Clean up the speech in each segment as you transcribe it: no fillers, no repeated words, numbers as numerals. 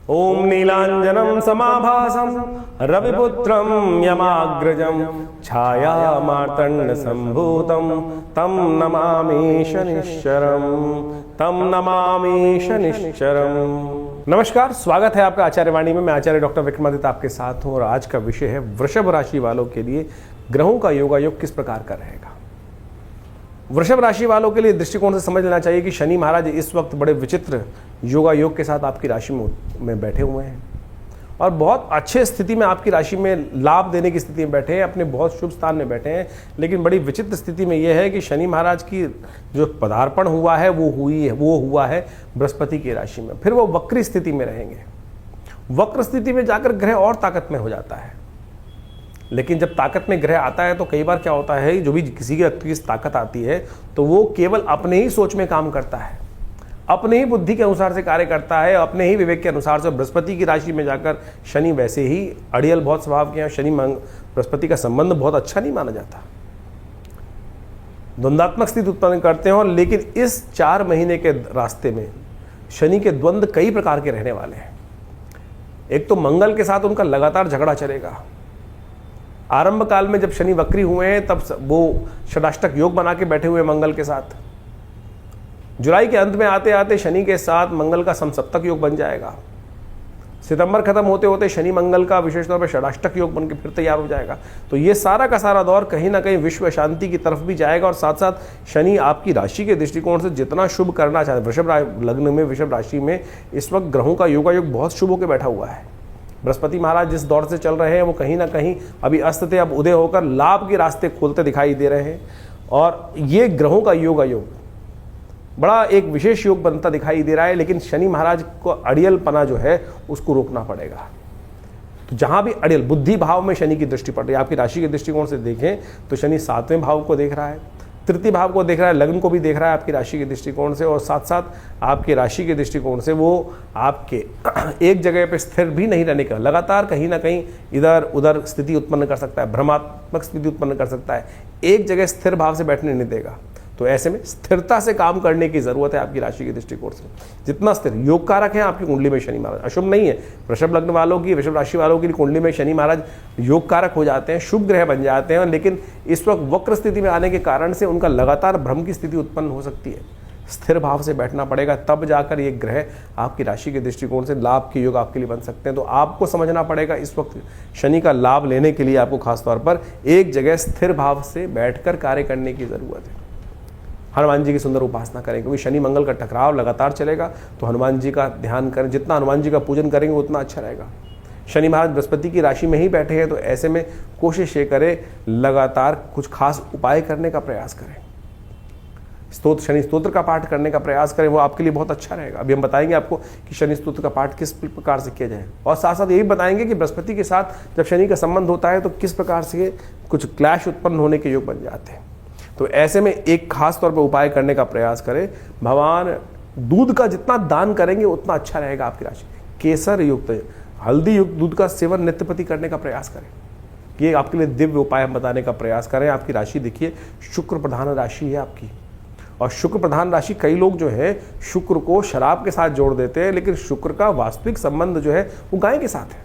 ओम नीलांजनम समाभासम रविपुत्रम यमाग्रजम छाया मार्तंड संभूतम तम नमामि शनिश्चरम। नमस्कार, स्वागत है आपका आचार्यवाणी में। मैं आचार्य डॉक्टर विक्रमादित्य आपके साथ हूं और आज का विषय है वृषभ राशि वालों के लिए ग्रहों का योगायोग किस प्रकार का रहेगा। वृषभ राशि वालों के लिए दृष्टिकोण से समझ लेना चाहिए कि शनि महाराज इस वक्त बड़े विचित्र योगा योग के साथ आपकी राशि में बैठे हुए हैं और बहुत अच्छे स्थिति में आपकी राशि में लाभ देने की स्थिति में बैठे हैं, अपने बहुत शुभ स्थान में बैठे हैं। लेकिन बड़ी विचित्र स्थिति में यह है कि शनि महाराज की जो पदार्पण हुआ है वो हुआ है बृहस्पति की राशि में। फिर वो वक्री स्थिति में रहेंगे। वक्र स्थिति में जाकर ग्रह और ताकत में हो जाता है। लेकिन जब ताकत में ग्रह आता है तो कई बार क्या होता है, जो भी किसी के व्यक्ति की ताकत आती है तो वो केवल अपने ही सोच में काम करता है, अपने ही बुद्धि के अनुसार से कार्य करता है, अपने ही विवेक के अनुसार से। बृहस्पति की राशि में जाकर शनि वैसे ही अड़ियल बहुत स्वभाव के हैं। शनि बृहस्पति का संबंध बहुत अच्छा नहीं माना जाता, द्वंद्वात्मक स्थिति उत्पन्न करते हैं। और लेकिन इस 4 महीने के रास्ते में शनि के द्वंद्व कई प्रकार के रहने वाले हैं। एक तो मंगल के साथ उनका लगातार झगड़ा चलेगा। आरंभ काल में जब शनि वक्री हुए हैं तब वो षडाष्टक योग बना के बैठे हुए मंगल के साथ। जुलाई के अंत में आते आते शनि के साथ मंगल का समसप्तक योग बन जाएगा। सितंबर खत्म होते होते शनि मंगल का विशेष तौर पर षडाष्टक योग बनकर फिर तैयार हो जाएगा। तो ये सारा का सारा दौर कहीं ना कहीं विश्व शांति की तरफ भी जाएगा। और साथ साथ शनि आपकी राशि के दृष्टिकोण से जितना शुभ करना चाहते, वृषभ लग्न में वृषभ राशि में इस वक्त ग्रहों का योगायोग बहुत शुभ होकर बैठा हुआ है। बृहस्पति महाराज जिस दौर से चल रहे हैं वो कहीं ना कहीं अभी अस्त थे, अब उदय होकर लाभ के रास्ते खोलते दिखाई दे रहे हैं। और ये ग्रहों का योग बड़ा एक विशेष योग बनता दिखाई दे रहा है। लेकिन शनि महाराज को अड़ियलपना जो है उसको रोकना पड़ेगा। तो जहां भी अड़ियल बुद्धि भाव में शनि की दृष्टि पड़ रही है, आपकी राशि के दृष्टिकोण से देखें तो शनि 7वें भाव को देख रहा है, तृतीय भाव को देख रहा है, लग्न को भी देख रहा है आपकी राशि के दृष्टिकोण से। और साथ साथ आपकी राशि के दृष्टिकोण से वो आपके एक जगह पे स्थिर भी नहीं रहने का, लगातार कहीं ना कहीं इधर उधर स्थिति उत्पन्न कर सकता है, भ्रमात्मक स्थिति उत्पन्न कर सकता है, एक जगह स्थिर भाव से बैठने नहीं देगा। तो ऐसे में स्थिरता से काम करने की जरूरत है आपकी राशि के दृष्टिकोण से। जितना स्थिर योग कारक है आपकी कुंडली में शनि महाराज, अशुभ नहीं है। वृषभ लग्न वालों की, वृषभ राशि वालों की कुंडली में शनि महाराज योग कारक हो जाते हैं, शुभ ग्रह बन जाते हैं। लेकिन इस वक्त वक्र स्थिति में आने के कारण से उनका लगातार भ्रम की स्थिति उत्पन्न हो सकती है। स्थिर भाव से बैठना पड़ेगा, तब जाकर ये ग्रह आपकी राशि के दृष्टिकोण से लाभ के योग आपके लिए बन सकते हैं। तो आपको समझना पड़ेगा इस वक्त शनि का लाभ लेने के लिए आपको खासतौर पर एक जगह स्थिर भाव से बैठकर कार्य करने की जरूरत है। हनुमान जी की सुंदर उपासना करें, क्योंकि शनि मंगल का टकराव लगातार चलेगा। तो हनुमान जी का ध्यान करें, जितना हनुमान जी का पूजन करेंगे उतना अच्छा रहेगा। शनि महाराज बृहस्पति की राशि में ही बैठे हैं, तो ऐसे में कोशिश ये करें लगातार कुछ खास उपाय करने का प्रयास करें। शनि स्तोत्र का पाठ करने का प्रयास करें, वो आपके लिए बहुत अच्छा रहेगा। अभी हम बताएंगे आपको कि शनि स्तोत्र का पाठ किस प्रकार से किया जाए। और साथ साथ यही बताएंगे कि बृहस्पति के साथ जब शनि का संबंध होता है तो किस प्रकार से कुछ क्लैश उत्पन्न होने के योग बन जाते हैं। तो ऐसे में एक खास तौर पर उपाय करने का प्रयास करें। भगवान दूध का जितना दान करेंगे उतना अच्छा रहेगा आपकी राशि। केसर युक्त, हल्दी युक्त दूध का सेवन नित्यप्रति करने का प्रयास करें। ये आपके लिए दिव्य उपाय हम बताने का प्रयास करें। आपकी राशि देखिए शुक्र प्रधान राशि है आपकी, और शुक्र प्रधान राशि कई लोग जो है शुक्र को शराब के साथ जोड़ देते हैं, लेकिन शुक्र का वास्तविक संबंध जो है वो गाय के साथ है,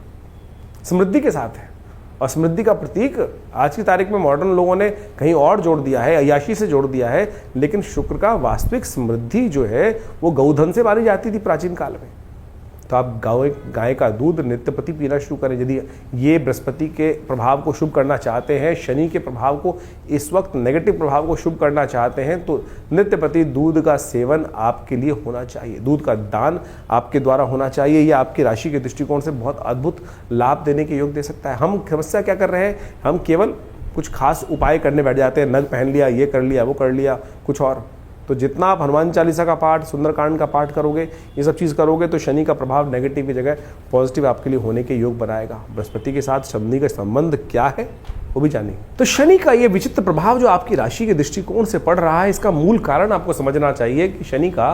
समृद्धि के साथ है। और समृद्धि का प्रतीक आज की तारीख में मॉडर्न लोगों ने कहीं और जोड़ दिया है, अय्याशी से जोड़ दिया है। लेकिन शुक्र का वास्तविक समृद्धि जो है वो गौधन से मानी जाती थी प्राचीन काल में। तो आप गाय का दूध नित्यप्रति पीना शुरू करें। यदि ये बृहस्पति के प्रभाव को शुभ करना चाहते हैं, शनि के प्रभाव को इस वक्त नेगेटिव प्रभाव को शुभ करना चाहते हैं, तो नित्यप्रति दूध का सेवन आपके लिए होना चाहिए। दूध का दान आपके द्वारा होना चाहिए। ये आपकी राशि के दृष्टिकोण से बहुत अद्भुत लाभ देने के योग दे सकता है। हम समस्या क्या कर रहे हैं, हम केवल कुछ खास उपाय करने बैठ जाते हैं। नग पहन लिया, ये कर लिया, वो कर लिया, कुछ और। तो जितना आप हनुमान चालीसा का पाठ, सुंदरकांड का पाठ करोगे, ये सब चीज़ करोगे, तो शनि का प्रभाव नेगेटिव की जगह पॉजिटिव आपके लिए होने के योग बनाएगा। बृहस्पति के साथ शनि का संबंध क्या है वो भी जानेंगे। तो शनि का ये विचित्र प्रभाव जो आपकी राशि के दृष्टिकोण से पड़ रहा है, इसका मूल कारण आपको समझना चाहिए कि शनि का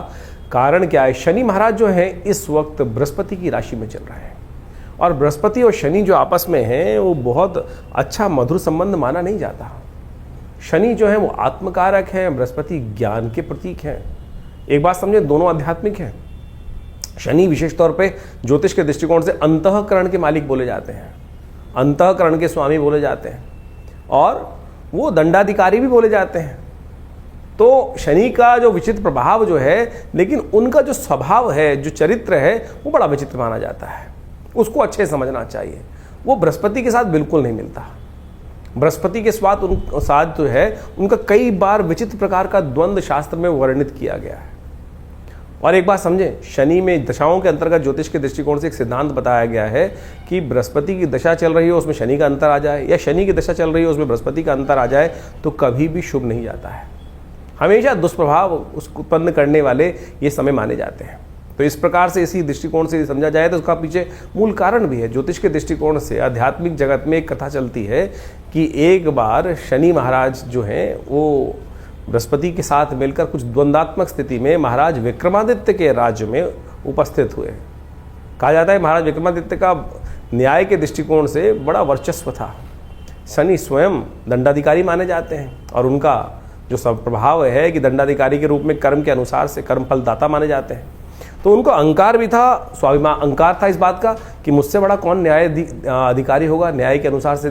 कारण क्या है। शनि महाराज जो है इस वक्त बृहस्पति की राशि में चल रहा है, और बृहस्पति और शनि जो आपस में हैं वो बहुत अच्छा मधुर संबंध माना नहीं जाता। शनि जो है वो आत्मकारक है, बृहस्पति ज्ञान के प्रतीक हैं। एक बात समझे, दोनों आध्यात्मिक हैं। शनि विशेष तौर पे ज्योतिष के दृष्टिकोण से अंतःकरण के मालिक बोले जाते हैं, अंतःकरण के स्वामी बोले जाते हैं, और वो दंडाधिकारी भी बोले जाते हैं। तो शनि का जो विचित्र प्रभाव जो है, लेकिन उनका जो स्वभाव है, जो चरित्र है, वो बड़ा विचित्र माना जाता है। उसको अच्छे समझना चाहिए। वो बृहस्पति के साथ बिल्कुल नहीं मिलता। बृहस्पति के साथ जो है उनका कई बार विचित्र प्रकार का द्वंद्व शास्त्र में वर्णित किया गया है। और एक बात समझें, शनि में दशाओं के अंतर्गत ज्योतिष के दृष्टिकोण से एक सिद्धांत बताया गया है कि बृहस्पति की दशा चल रही हो उसमें शनि का अंतर आ जाए, या शनि की दशा चल रही हो उसमें बृहस्पति का अंतर आ जाए, तो कभी भी शुभ नहीं जाता है। हमेशा दुष्प्रभाव उसको उत्पन्न करने वाले ये समय माने जाते हैं। तो इस प्रकार से इसी दृष्टिकोण से समझा जाए तो उसका पीछे मूल कारण भी है। ज्योतिष के दृष्टिकोण से आध्यात्मिक जगत में एक कथा चलती है कि एक बार शनि महाराज जो हैं वो बृहस्पति के साथ मिलकर कुछ द्वंद्वात्मक स्थिति में महाराज विक्रमादित्य के राज्य में उपस्थित हुए। कहा जाता है महाराज विक्रमादित्य का न्याय के दृष्टिकोण से बड़ा वर्चस्व था। शनि स्वयं दंडाधिकारी माने जाते हैं, और उनका जो सब प्रभाव है कि दंडाधिकारी के रूप में कर्म के अनुसार से कर्म फलदाता माने जाते हैं। तो उनको अहंकार भी था, स्वाभिमान अहंकार था इस बात का कि मुझसे बड़ा कौन न्याय अधिकारी होगा, न्याय के अनुसार से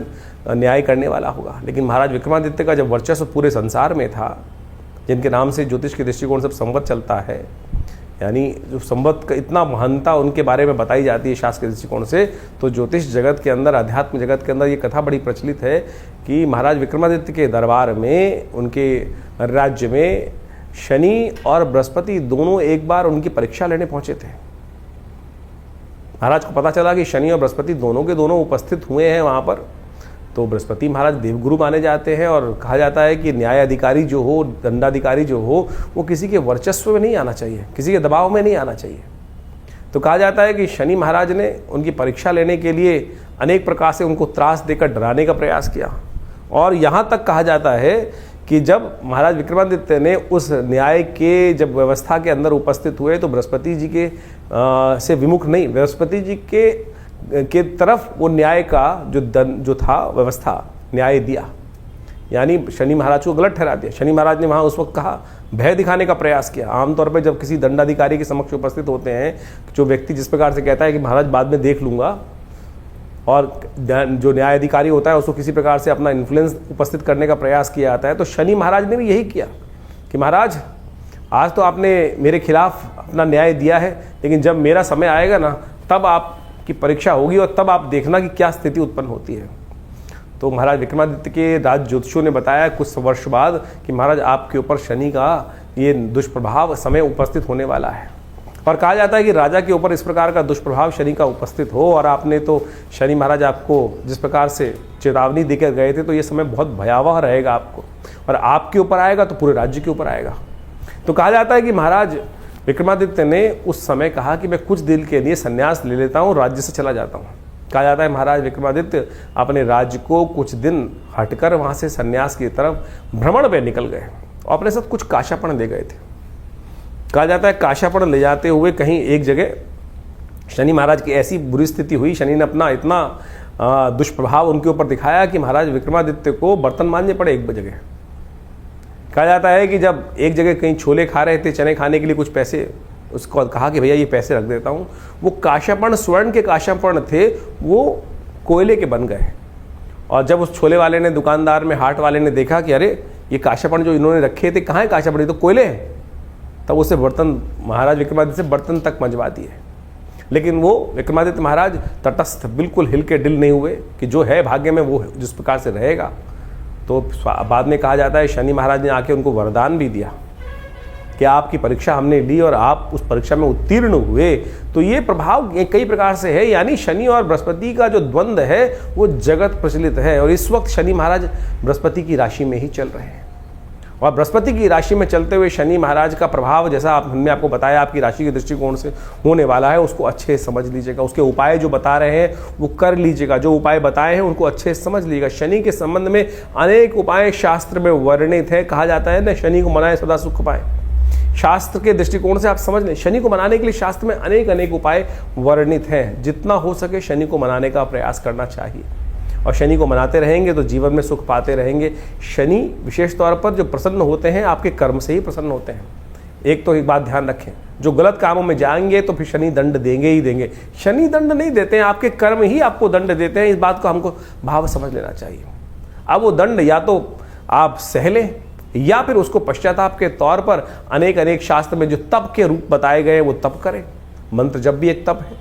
न्याय करने वाला होगा। लेकिन महाराज विक्रमादित्य का जब वर्चस्व पूरे संसार में था, जिनके नाम से ज्योतिष के दृष्टिकोण से संवत चलता है, यानी जो संवत का इतना महानता उनके बारे में बताई जाती है शास्त्र के दृष्टिकोण से, तो ज्योतिष जगत के अंदर, अध्यात्म जगत के अंदर ये कथा बड़ी प्रचलित है कि महाराज विक्रमादित्य के दरबार में, उनके राज्य में शनि और बृहस्पति दोनों एक बार उनकी परीक्षा लेने पहुंचे थे। महाराज को पता चला कि शनि और बृहस्पति दोनों के दोनों उपस्थित हुए हैं वहाँ पर। तो बृहस्पति महाराज देवगुरु माने जाते हैं, और कहा जाता है कि न्याय अधिकारी जो हो, दंडाधिकारी जो हो, वो किसी के वर्चस्व में नहीं आना चाहिए, किसी के दबाव में नहीं आना चाहिए। तो कहा जाता है कि शनि महाराज ने उनकी परीक्षा लेने के लिए अनेक प्रकार से उनको त्रास देकर डराने का प्रयास किया। और यहाँ तक कहा जाता है कि जब महाराज विक्रमादित्य ने उस न्याय के जब व्यवस्था के अंदर उपस्थित हुए, तो बृहस्पति जी के से विमुख नहीं, बृहस्पति जी के तरफ वो न्याय का जो था व्यवस्था न्याय दिया, यानी शनि महाराज को गलत ठहरा दिया। शनि महाराज ने वहाँ उस वक्त कहा, भय दिखाने का प्रयास किया। आमतौर पर जब किसी दंडाधिकारी के समक्ष उपस्थित होते हैं, जो व्यक्ति जिस प्रकार से कहता है कि महाराज बाद में देख लूँगा, और जो न्यायाधिकारी होता है उसको किसी प्रकार से अपना इन्फ्लुएंस उपस्थित करने का प्रयास किया जाता है, तो शनि महाराज ने भी यही किया कि महाराज आज तो आपने मेरे खिलाफ अपना न्याय दिया है, लेकिन जब मेरा समय आएगा ना, तब आपकी परीक्षा होगी, और तब आप देखना कि क्या स्थिति उत्पन्न होती है। तो महाराज विक्रमादित्य के राज ज्योतिषियों ने बताया कुछ वर्ष बाद कि महाराज आपके ऊपर शनि का ये दुष्प्रभाव समय उपस्थित होने वाला है। और कहा जाता है कि राजा के ऊपर इस प्रकार का दुष्प्रभाव शनि का उपस्थित हो, और आपने तो शनि महाराज आपको जिस प्रकार से चेतावनी देकर गए थे, तो ये समय बहुत भयावह रहेगा आपको, और आपके ऊपर आएगा तो पूरे राज्य के ऊपर आएगा। तो कहा जाता है कि महाराज विक्रमादित्य ने उस समय कहा कि मैं कुछ दिन के लिए संन्यास ले लेता हूँ, राज्य से चला जाता हूँ। कहा जाता है महाराज विक्रमादित्य अपने राज्य को कुछ दिन हटकर वहाँ से संन्यास की तरफ भ्रमण में निकल गए, और अपने साथ कुछ काशापण ले गए थे। कहा जाता है काशापण ले जाते हुए कहीं एक जगह शनि महाराज की ऐसी बुरी स्थिति हुई, शनि ने अपना इतना दुष्प्रभाव उनके ऊपर दिखाया कि महाराज विक्रमादित्य को बर्तन मांजने पड़े एक जगह। कहा जाता है कि जब एक जगह कहीं छोले खा रहे थे, चने खाने के लिए कुछ पैसे, उसको कहा कि भैया ये पैसे रख देता हूँ, वो काशापण स्वर्ण के काशापण थे, वो कोयले के बन गए। और जब उस छोले वाले ने, दुकानदार में हाट वाले ने देखा कि अरे ये काशापण जो इन्होंने रखे थे कहाँ है काशापण, ये तो कोयले हैं, तब उसे बर्तन, महाराज विक्रमादित्य से बर्तन तक मंजवा दिए। लेकिन वो विक्रमादित्य महाराज तटस्थ, बिल्कुल हिल के डिल नहीं हुए कि जो है भाग्य में वो जिस प्रकार से रहेगा। तो बाद में कहा जाता है शनि महाराज ने आके उनको वरदान भी दिया कि आपकी परीक्षा हमने ली और आप उस परीक्षा में उत्तीर्ण हुए। तो ये प्रभाव कई प्रकार से है, यानी शनि और बृहस्पति का जो द्वंद्व है वो जगत प्रचलित है। और इस वक्त शनि महाराज बृहस्पति की राशि में ही चल रहे हैं, और बृहस्पति की राशि में चलते हुए शनि महाराज का प्रभाव, जैसा हमने आपको बताया आपकी राशि के दृष्टिकोण से होने वाला है, उसको अच्छे से समझ लीजिएगा। उसके उपाय जो बता रहे हैं वो कर लीजिएगा, जो उपाय बताए हैं उनको अच्छे से समझ लीजिएगा। शनि के संबंध में अनेक उपाय शास्त्र में वर्णित है। कहा जाता है ना, शनि को मनाए सदा सुख पाए। शास्त्र के दृष्टिकोण से आप समझ लें, शनि को मनाने के लिए शास्त्र में अनेक उपाय वर्णित हैं। जितना हो सके शनि को मनाने का प्रयास करना चाहिए, और शनि को मनाते रहेंगे तो जीवन में सुख पाते रहेंगे। शनि विशेष तौर पर जो प्रसन्न होते हैं आपके कर्म से ही प्रसन्न होते हैं। एक तो एक बात ध्यान रखें, जो गलत कामों में जाएंगे तो फिर शनि दंड देंगे ही देंगे। शनि दंड नहीं देते हैं, आपके कर्म ही आपको दंड देते हैं। इस बात को हमको भाव समझ लेना चाहिए। अब वो दंड या तो आप सह लें या फिर उसको पश्चाताप के तौर पर अनेक शास्त्र में जो तप के रूप बताए गए वो तप करें। मंत्र जप भी एक तप है।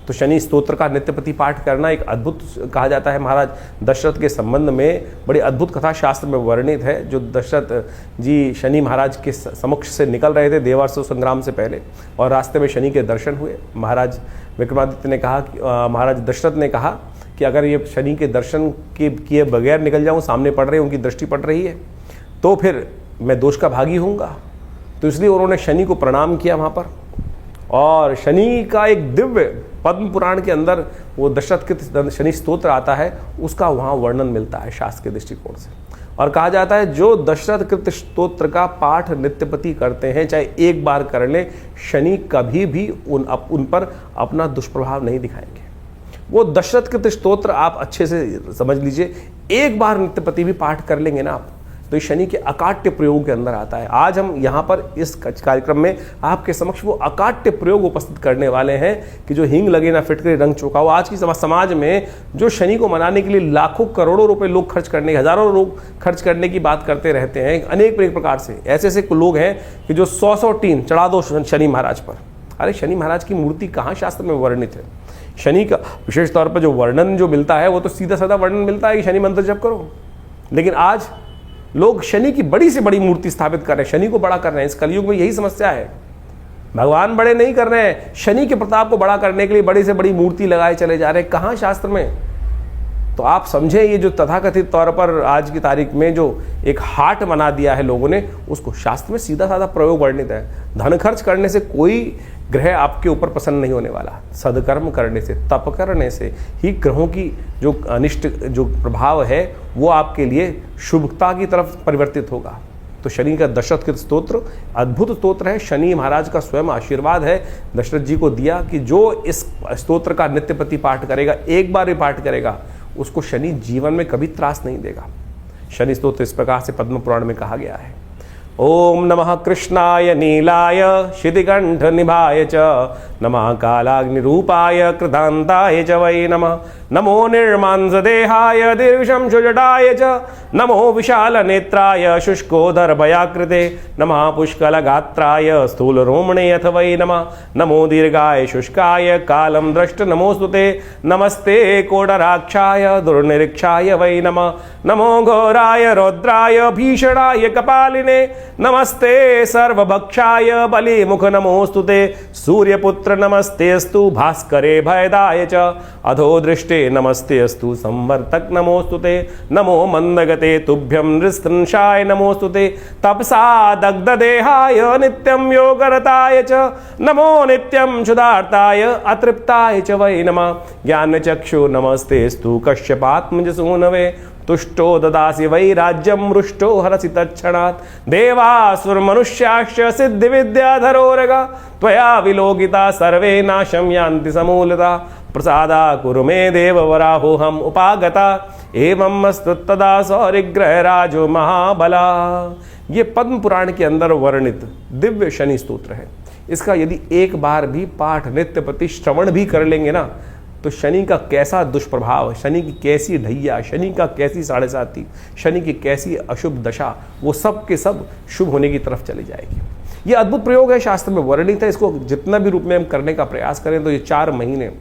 तो शनि स्तोत्र का नित्यपति पाठ करना एक अद्भुत कहा जाता है। महाराज दशरथ के संबंध में बड़ी अद्भुत कथा शास्त्र में वर्णित है। जो दशरथ जी शनि महाराज के समक्ष से निकल रहे थे देवासुर संग्राम से पहले, और रास्ते में शनि के दर्शन हुए। महाराज विक्रमादित्य ने कहा कि महाराज दशरथ ने कहा कि अगर ये शनि के दर्शन के किए बगैर निकल जाऊँ, सामने पड़ रहे, उनकी दृष्टि पड़ रही है, तो फिर मैं दोष का भागी होऊंगा। तो इसलिए उन्होंने शनि को प्रणाम किया वहाँ पर। और शनि का एक दिव्य पद्म पुराण के अंदर वो दशरथ के शनि स्तोत्र आता है, उसका वहाँ वर्णन मिलता है शास्त्र के दृष्टिकोण से। और कहा जाता है जो दशरथ कृत स्तोत्र का पाठ नित्यपति करते हैं, चाहे एक बार कर ले, शनि कभी भी उन पर अपना दुष्प्रभाव नहीं दिखाएंगे। वो दशरथ कृत स्तोत्र आप अच्छे से समझ लीजिए, एक बार नित्यपति भी पाठ कर लेंगे ना आप, तो ये शनि के अकाट्य प्रयोग के अंदर आता है। आज हम यहाँ पर इस कार्यक्रम में आपके समक्ष वो अकाट्य प्रयोग उपस्थित करने वाले हैं कि जो हींग लगे ना फिटकरे रंग चौका हो। आज की समाज में जो शनि को मनाने के लिए लाखों करोड़ों रुपए लोग खर्च करने, हजारों लोग खर्च करने की बात करते रहते हैं, अनेक प्रकार से ऐसे लोग हैं कि जो 100 टीन चढ़ा दो शनि महाराज पर। अरे शनि महाराज की मूर्ति कहाँ शास्त्र में वर्णित है? शनि का विशेष तौर पर जो वर्णन जो मिलता है वो तो सीधा साधा वर्णन मिलता है कि शनि मंत्र जप करो। लेकिन आज लोग शनि की बड़ी से बड़ी मूर्ति स्थापित कर रहे हैं, शनि को बड़ा कर रहे हैं। इस कलयुग में यही समस्या है। भगवान बड़े नहीं कर रहे हैं, शनि के प्रताप को बड़ा करने के लिए बड़ी से बड़ी मूर्ति लगाए चले जा रहे हैं। कहाँ शास्त्र में? तो आप समझें, ये जो तथाकथित तौर पर आज की तारीख में जो एक हाट बना दिया है लोगों ने, उसको शास्त्र में सीधा साधा प्रयोग वर्णित है। धन खर्च करने से कोई ग्रह आपके ऊपर प्रसन्न नहीं होने वाला। सदकर्म करने से, तप करने से ही ग्रहों की जो अनिष्ट जो प्रभाव है वो आपके लिए शुभता की तरफ परिवर्तित होगा। तो शनि का दशरथ कृत स्तोत्र अद्भुत स्तोत्र है। शनि महाराज का स्वयं आशीर्वाद है दशरथ जी को दिया कि जो इस स्तोत्र का नित्यपति पाठ करेगा, एक बार भी पाठ करेगा, उसको शनि जीवन में कभी त्रास नहीं देगा। शनि स्तोत्र इस प्रकार से पद्म पुराण में कहा गया है। ओम नमः कृष्णाय नीलाय शितिकंठ निभाय च, नमः कालाग्निरूपाय कृतांताय च वै नमः। नमो निर्मांसदेहाय दीर्घशंशुजटाय च, नमो विशालनेत्राय शुष्कोदरभयाकृते, नमः पुष्कलगात्राय स्थूलरोमणे अथ वै नमः। नमो दीर्घाय शुष्काय कालं द्रष्ट नमोस्तुते, नमस्ते कोडराक्षाय दुर्निरीक्षाय वै नमः। नमो घोराय रौद्राय भीषणाय कपालिने, नमस्ते सर्वभक्षाय बलिमुख नमोस्तुते। सूर्यपुत्र नमस्तेस्तु भास्करे भयदाय च, अधो दृष्टे नमस्तेस्तु संवर्तक नमोस्तुते। नमो मंदगते तुभ्यं नृस्तंशाय नमोस्तुते। तपसा दग्धदेहाय नित्यं योगरताय च, नमो नित्यं क्षुधार्ताय अतृप्ताय च वै नमः। ज्ञानचक्षु नमस्तेस्तु कश्यपात्मजसूनवे, तुष्टो ददासि वै राज्यं रुष्टो हरसि तत्क्षणात्। देवासुरमनुष्याश्च सिद्धिविद्याधरोरगा, त्वया विलोकिता सर्वे नाशं यान्ति समूलता। प्रसादा कुरु मे देववराहोऽहम् उपागता, एवं मस्तु तदा सौरिग्रहराजो महाबला। ये पद्म पुराण के अंदर वर्णित दिव्य शनि स्तोत्र है। इसका यदि एक बार भी पाठ नित्यपति श्रवण भी कर लेंगे ना, तो शनि का कैसा दुष्प्रभाव, शनि की कैसी ढैया, शनि का कैसी साढ़े साती, शनि की कैसी अशुभ दशा, वो सब के सब शुभ होने की तरफ चली जाएगी। ये अद्भुत प्रयोग है, शास्त्र में वर्णित है। इसको जितना भी रूप में हम करने का प्रयास करें तो ये 4 महीने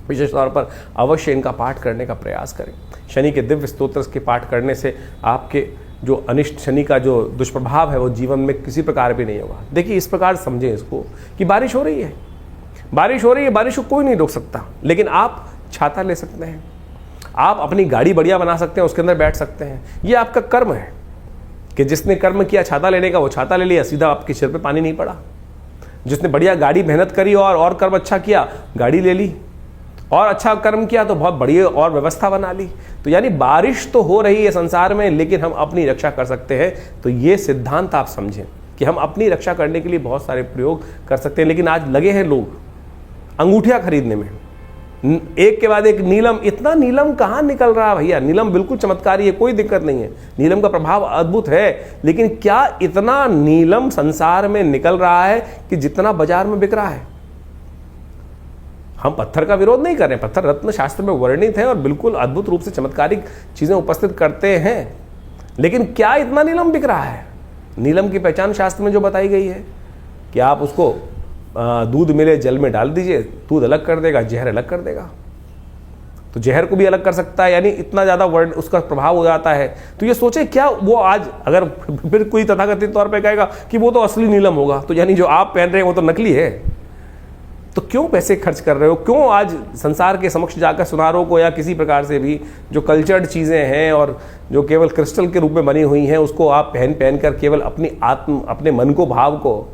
विशेष तौर पर अवश्य इनका पाठ करने का प्रयास करें। शनि के दिव्य स्तोत्र के पाठ करने से आपके जो अनिष्ट शनि का जो दुष्प्रभाव है वो जीवन में किसी प्रकार भी नहीं होगा। देखिए इस प्रकार समझें इसको कि बारिश हो रही है, बारिश हो रही है, बारिश को कोई नहीं रोक सकता, लेकिन आप छाता ले सकते हैं, आप अपनी गाड़ी बढ़िया बना सकते हैं, उसके अंदर बैठ सकते हैं। ये आपका कर्म है कि जिसने कर्म किया छाता लेने का, वो छाता ले लिया, सीधा आपके सिर पे पानी नहीं पड़ा। जिसने बढ़िया गाड़ी मेहनत करी और कर्म अच्छा किया, गाड़ी ले ली, और अच्छा कर्म किया तो बहुत बढ़िया और व्यवस्था बना ली। तो यानी बारिश तो हो रही है संसार में, लेकिन हम अपनी रक्षा कर सकते हैं। तो ये सिद्धांत आप समझें कि हम अपनी रक्षा करने के लिए बहुत सारे प्रयोग कर सकते हैं। लेकिन आज लगे हैं लोग अंगूठियां खरीदने में, एक के बाद एक नीलम, इतना नीलम कहाँ निकल रहा है भैया? नीलम बिल्कुल चमत्कारी है, कोई दिक्कत नहीं है, नीलम का प्रभाव अद्भुत है, लेकिन क्या इतना नीलम संसार में निकल रहा है कि जितना बाजार में बिक रहा है? हम पत्थर का विरोध नहीं कर रहे हैं, पत्थर रत्न शास्त्र में वर्णित है और बिल्कुल अद्भुत रूप से चमत्कारिक चीजें उपस्थित करते हैं, लेकिन क्या इतना नीलम बिक रहा है? नीलम की पहचान शास्त्र में जो बताई गई है कि आप उसको दूध मिले जल में डाल दीजिए, दूध अलग कर देगा, जहर अलग कर देगा, तो जहर को भी अलग कर सकता है, यानी इतना ज्यादा वर्ड उसका प्रभाव हो जाता है। तो ये सोचे क्या वो आज अगर फिर कोई तथाकथित तौर पे कहेगा कि वो तो असली नीलम होगा, तो यानी जो आप पहन रहे हैं वो तो नकली है, तो क्यों पैसे खर्च कर रहे हो? क्यों आज संसार के समक्ष जाकर सुनारों को या किसी प्रकार से भी जो कल्चर्ड चीज़ें हैं और जो केवल क्रिस्टल के रूप में बनी हुई हैं उसको आप पहन कर केवल अपने मन को, भाव को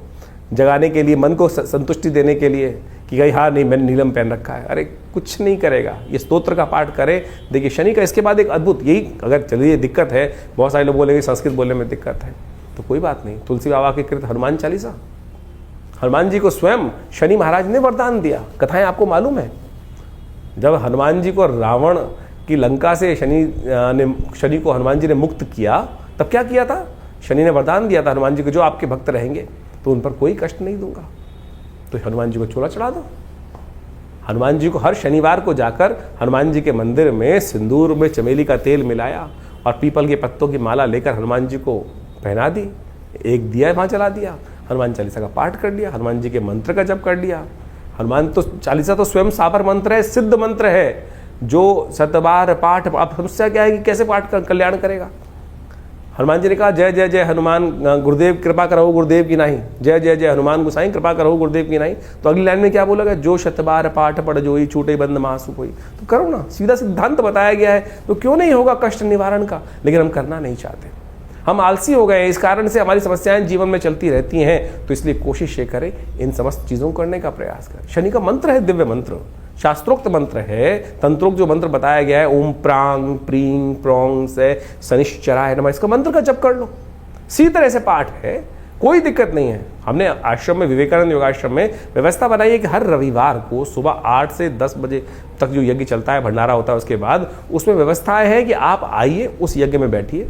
जगाने के लिए, मन को संतुष्टि देने के लिए कि भाई हाँ नहीं मैंने नीलम पहन रखा है? अरे कुछ नहीं करेगा। ये स्तोत्र का पाठ करें। देखिए शनि का इसके बाद एक अद्भुत, यही अगर चलिए दिक्कत है, बहुत सारे लोग बोलेंगे संस्कृत बोलने में दिक्कत है, तो कोई बात नहीं, तुलसी बाबा के कृत हनुमान चालीसा, हनुमान जी को स्वयं शनि महाराज ने वरदान दिया। कथाएं आपको मालूम है, जब हनुमान जी को रावण की लंका से शनि को हनुमान जी ने मुक्त किया, तब क्या किया था? शनि ने वरदान दिया था हनुमान जी को, जो आपके भक्त रहेंगे तो उन पर कोई कष्ट नहीं दूंगा। तो हनुमान जी को चोला चढ़ा दो। हनुमान जी को हर शनिवार को जाकर हनुमान जी के मंदिर में सिंदूर में चमेली का तेल मिलाया और पीपल के पत्तों की माला लेकर हनुमान जी को पहना दी, एक दिया वहां चला दिया, हनुमान चालीसा का पाठ कर लिया, हनुमान जी के मंत्र का जप कर लिया। हनुमान तो चालीसा तो स्वयं सापर मंत्र है, सिद्ध मंत्र है, जो शतबार पाठ। अब समस्या क्या है कि कैसे पाठ कर कल्याण करेगा? हनुमान जी ने कहा जय जय जय हनुमान गुरुदेव कृपा करो गुरुदेव की नहीं, जय जय जय हनुमान गोसाई कृपा करो गुरुदेव की नहीं। तो अगली लाइन में क्या बोला गया? जो शतबार पाठ पढ़ जोई छूटे बंद महासु कोई। तो करो ना, सीधा सिद्धांत बताया गया है, तो क्यों नहीं होगा कष्ट निवारण का? लेकिन हम करना नहीं चाहते, हम आलसी हो गए, इस कारण से हमारी समस्याएं जीवन में चलती रहती हैं। तो इसलिए कोशिश ये करें इन समस्त चीजों को करने का प्रयास करें। शनि का मंत्र है दिव्य मंत्र, शास्त्रोक्त मंत्र है, तंत्रोक्त जो मंत्र बताया गया है, ओम प्रांग प्रींग प्रोंग से शनिश्चराय नमः, इसका मंत्र का जप कर लो। इसी तरह से पाठ है, कोई दिक्कत नहीं है। हमने आश्रम में, विवेकानंद योगाश्रम में व्यवस्था बनाई है कि हर रविवार को सुबह 8 से 10 बजे तक जो यज्ञ चलता है, भंडारा होता है, उसके बाद उसमें व्यवस्था है कि आप आइए, उस यज्ञ में बैठिए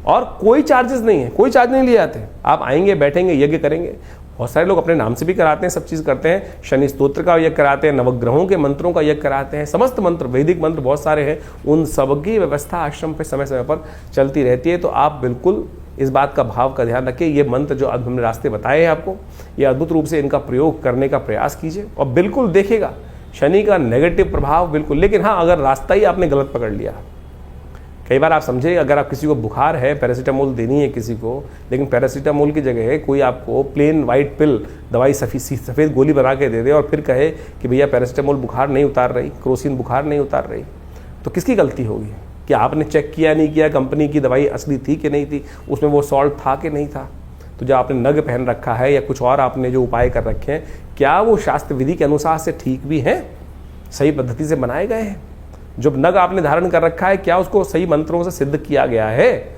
और कोई चार्जेस नहीं है, कोई चार्ज नहीं लिए जाते। आप आएंगे, बैठेंगे, यज्ञ करेंगे। बहुत सारे लोग अपने नाम से भी कराते हैं, सब चीज़ करते हैं। शनि स्तोत्र का यज्ञ कराते हैं, नवग्रहों के मंत्रों का यज्ञ कराते हैं, समस्त मंत्र, वैदिक मंत्र बहुत सारे हैं, उन सबकी व्यवस्था आश्रम पे समय समय पर चलती रहती है। तो आप बिल्कुल इस बात का भाव का ध्यान रखिए। ये मंत्र जो आज हमने रास्ते बताए हैं आपको, ये अद्भुत रूप से इनका प्रयोग करने का प्रयास कीजिए और बिल्कुल देखिएगा शनि का नेगेटिव प्रभाव बिल्कुल। लेकिन हाँ, अगर रास्ता ही आपने गलत पकड़ लिया, कई बार आप समझे, अगर आप किसी को बुखार है, पैरासीटामोल देनी है किसी को, लेकिन पैरासीटामोल की जगह कोई आपको प्लेन वाइट पिल दवाई सफ़ेद गोली बना के दे दे और फिर कहे कि भैया पैरासीटामोल बुखार नहीं उतार रही, क्रोसिन बुखार नहीं उतार रही, तो किसकी गलती होगी? कि आपने चेक किया नहीं किया कंपनी की दवाई असली थी कि नहीं थी, उसमें वो सॉल्ट था कि नहीं था? तो जो आपने नग पहन रखा है या कुछ और आपने जो उपाय कर रखे हैं, क्या वो शास्त्र विधि के अनुसार से ठीक भी हैं, सही पद्धति से बनाए गए हैं? जो नग आपने धारण कर रखा है, क्या उसको सही मंत्रों से सिद्ध किया गया है?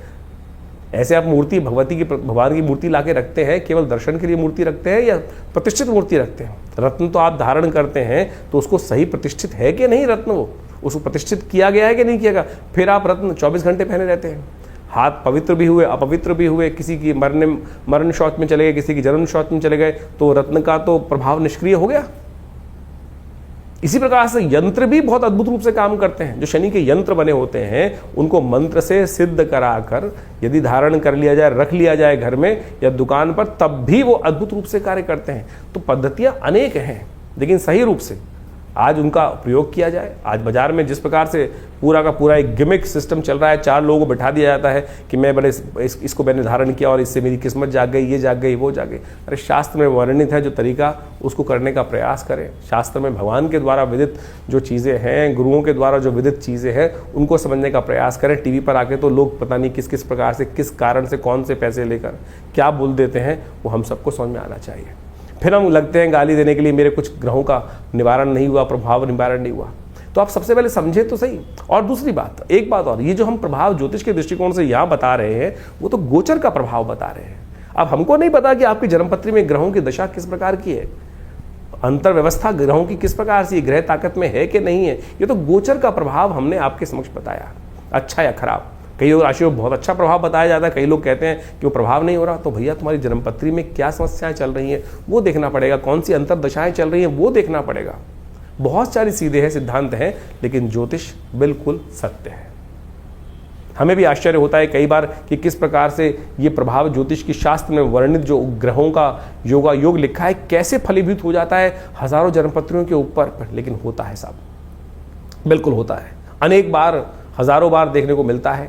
ऐसे आप मूर्ति भगवान की मूर्ति लाके रखते हैं, केवल दर्शन के लिए मूर्ति रखते हैं या प्रतिष्ठित मूर्ति रखते हैं? रत्न तो आप धारण करते हैं, तो उसको सही प्रतिष्ठित है कि नहीं रत्न, वो उसको प्रतिष्ठित किया गया है कि नहीं किया गया? फिर आप रत्न 24 घंटे पहने रहते हैं, हाथ पवित्र भी हुए अपवित्र भी हुए, किसी की मरण शौच में चले गए, किसी की जन्म शौच में चले गए, तो रत्न का तो प्रभाव निष्क्रिय हो गया। इसी प्रकार से यंत्र भी बहुत अद्भुत रूप से काम करते हैं। जो शनि के यंत्र बने होते हैं, उनको मंत्र से सिद्ध कराकर यदि धारण कर लिया जाए, रख लिया जाए घर में या दुकान पर, तब भी वो अद्भुत रूप से कार्य करते हैं। तो पद्धतियां अनेक हैं, लेकिन सही रूप से आज उनका प्रयोग किया जाए। आज बाजार में जिस प्रकार से पूरा का पूरा एक गिमिक सिस्टम चल रहा है, 4 लोगों को बैठा दिया जाता है कि मैं बड़े इसको मैंने धारण किया और इससे मेरी किस्मत जाग गई, ये जाग गई, वो जाग गई। अरे शास्त्र में वर्णित है जो तरीका, उसको करने का प्रयास करें। शास्त्र में भगवान के द्वारा विदित जो चीज़ें हैं, गुरुओं के द्वारा जो विदित चीज़ें हैं, उनको समझने का प्रयास करें। टीवी पर आके तो लोग पता नहीं किस किस प्रकार से, किस कारण से, कौन से पैसे लेकर क्या बोल देते हैं, वो हम सबको समझ में आना चाहिए। फिर हम लगते हैं गाली देने के लिए, मेरे कुछ ग्रहों का निवारण नहीं हुआ, प्रभाव निवारण नहीं हुआ। तो आप सबसे पहले समझे तो सही। और दूसरी बात, एक बात और, ये जो हम प्रभाव ज्योतिष के दृष्टिकोण से यहाँ बता रहे हैं, वो तो गोचर का प्रभाव बता रहे हैं। अब हमको नहीं पता कि आपकी जन्मपत्री में ग्रहों की दशा किस प्रकार की है, अंतर व्यवस्था ग्रहों की किस प्रकार से, ग्रह ताकत में है कि नहीं है, ये तो गोचर का प्रभाव हमने आपके समक्ष बताया, अच्छा या खराब। कई लोग राशि में बहुत अच्छा प्रभाव बताया जाता है, कई लोग कहते हैं कि वो प्रभाव नहीं हो रहा। तो भैया तुम्हारी जन्मपत्री में क्या समस्याएं चल रही हैं वो देखना पड़ेगा, कौन सी अंतर्दशाएं चल रही हैं वो देखना पड़ेगा। बहुत सारी सीधे हैं सिद्धांत हैं, लेकिन ज्योतिष बिल्कुल सत्य है। हमें भी आश्चर्य होता है कई बार कि किस प्रकार से ये प्रभाव ज्योतिष की शास्त्र में वर्णित जो ग्रहों का योग लिखा है कैसे फलीभूत हो जाता है हजारों जन्मपत्रियों के ऊपर। लेकिन होता है साहब, बिल्कुल होता है, अनेक बार, हजारों बार देखने को मिलता है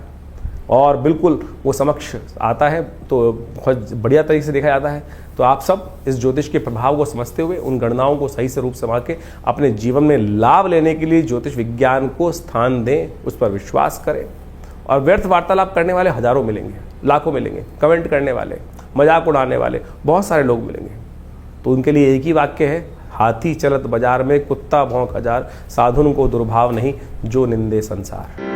और बिल्कुल वो समक्ष आता है, तो बहुत बढ़िया तरीके से देखा जाता है। तो आप सब इस ज्योतिष के प्रभाव को समझते हुए उन गणनाओं को सही से रूप समझ के अपने जीवन में लाभ लेने के लिए ज्योतिष विज्ञान को स्थान दें, उस पर विश्वास करें। और व्यर्थ वार्तालाप करने वाले हजारों मिलेंगे, लाखों मिलेंगे, कमेंट करने वाले, मजाक उड़ाने वाले बहुत सारे लोग मिलेंगे। तो उनके लिए एक ही वाक्य है, हाथी चलत बाजार में कुत्ता भौंक हजार, साधुन को दुर्भाव नहीं जो निंदे संसार।